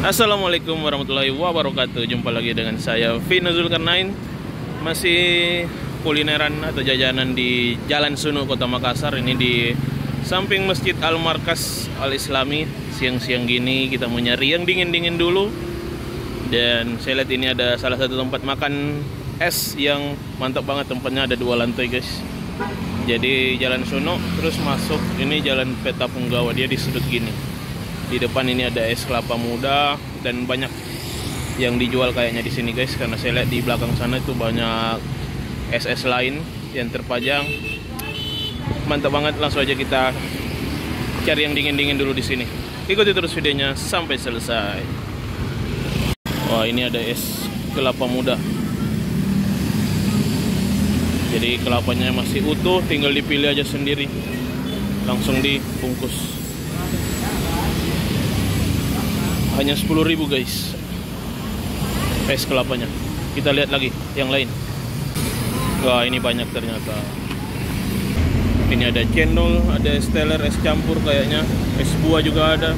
Assalamualaikum warahmatullahi wabarakatuh. Jumpa lagi dengan saya Vino Zulkarnain. Masih kulineran atau jajanan di Jalan Sunu, Kota Makassar. Ini di samping Masjid Al-Markas Al-Islami. Siang-siang gini kita mau nyari yang dingin-dingin dulu. Dan saya lihat ini ada salah satu tempat makan es yang mantap banget. Tempatnya ada 2 lantai guys. Jadi Jalan Sunu terus masuk ini Jalan Peta Punggawa, dia di sudut gini. Di depan ini ada es kelapa muda dan banyak yang dijual kayaknya di sini guys, karena saya lihat di belakang sana itu banyak es-es lain yang terpajang. Mantap banget, langsung aja kita cari yang dingin-dingin dulu di sini. Ikuti terus videonya sampai selesai. Wah, ini ada es kelapa muda. Jadi kelapanya masih utuh, tinggal dipilih aja sendiri. Langsung dibungkus. Hanya 10.000 guys es kelapanya. Kita lihat lagi yang lain. Wah, ini banyak ternyata. Ini ada cendol, ada es teler, es campur kayaknya, es buah juga ada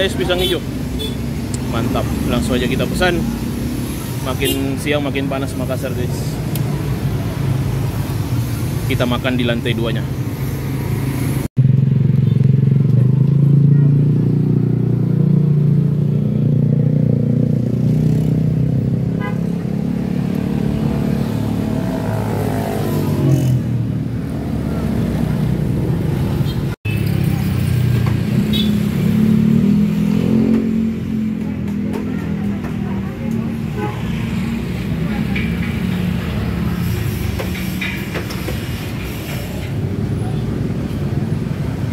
es pisang hijau. Mantap, langsung aja kita pesan. Makin siang makin panas Makassar guys. Kita makan di lantai 2-nya.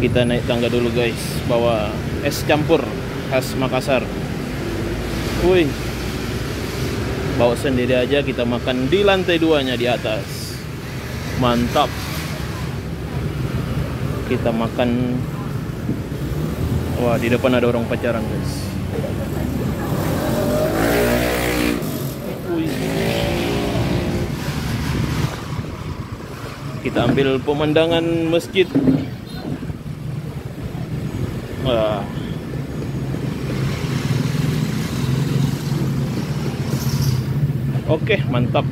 Kita naik tangga dulu guys, bawa es campur khas Makassar. Wih, bawa sendiri aja, kita makan di lantai 2-nya di atas. Mantap. Kita makan. Wah, di depan ada orang pacaran guys. Wih. Kita ambil pemandangan masjid. Wah. Oke, mantap.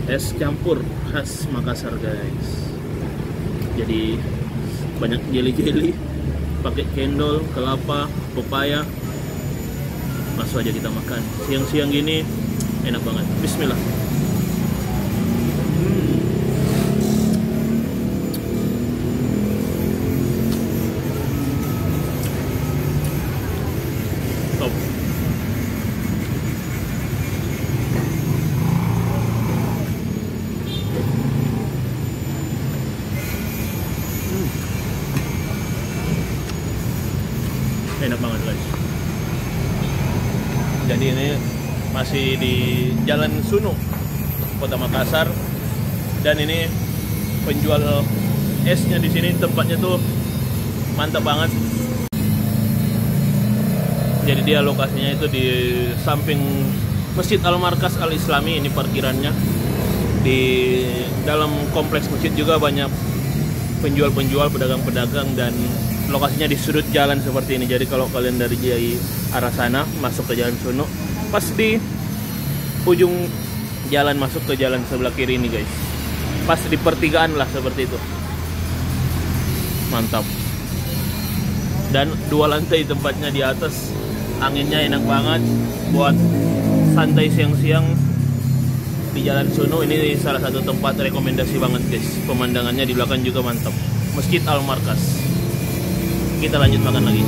Es campur khas Makassar guys. Jadi banyak jeli-jeli, pakai cendol, kelapa, pepaya. Langsung aja kita makan. Siang-siang gini enak banget. Bismillah. Enak banget guys. Jadi ini masih di Jalan Sunu, Kota Makassar. Dan ini penjual esnya di sini, tempatnya tuh mantap banget. Jadi dia lokasinya itu di samping Masjid Al-Markas Al-Islami. Ini parkirannya. Di dalam kompleks masjid juga banyak penjual-penjual, pedagang-pedagang, dan lokasinya di sudut jalan seperti ini. Jadi kalau kalian dari arah sana masuk ke Jalan Sunu, pas di ujung jalan masuk ke jalan sebelah kiri ini guys. Pas di pertigaan lah seperti itu. Mantap. Dan 2 lantai tempatnya di atas. Anginnya enak banget buat santai siang-siang di Jalan Sunu. Ini salah satu tempat rekomendasi banget guys. Pemandangannya di belakang juga mantap. Masjid Al-Markas. Kita lanjut makan lagi.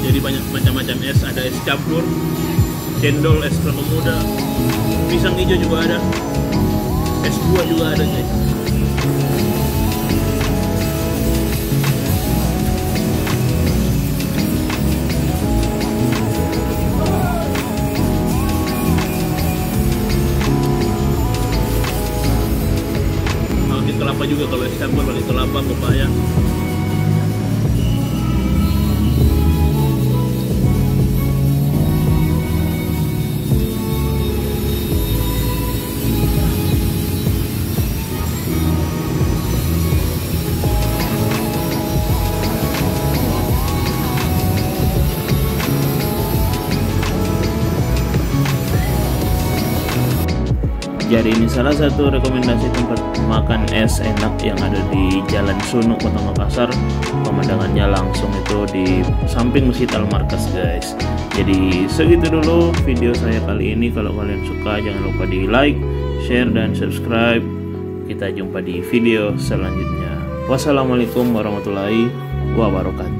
Jadi banyak macam-macam es, ada es campur, cendol, es kelapa muda, pisang hijau juga ada, es buah juga ada guys. kelapa juga kalau es campur, pakai kelapa, pepaya. Jadi ini salah satu rekomendasi tempat makan es enak yang ada di Jalan Sunuk Kota Makassar. Pemandangannya langsung itu di samping Masjid Al-Markas guys. Jadi segitu dulu video saya kali ini. Kalau kalian suka jangan lupa di like, share, dan subscribe. Kita jumpa di video selanjutnya. Wassalamualaikum warahmatullahi wabarakatuh.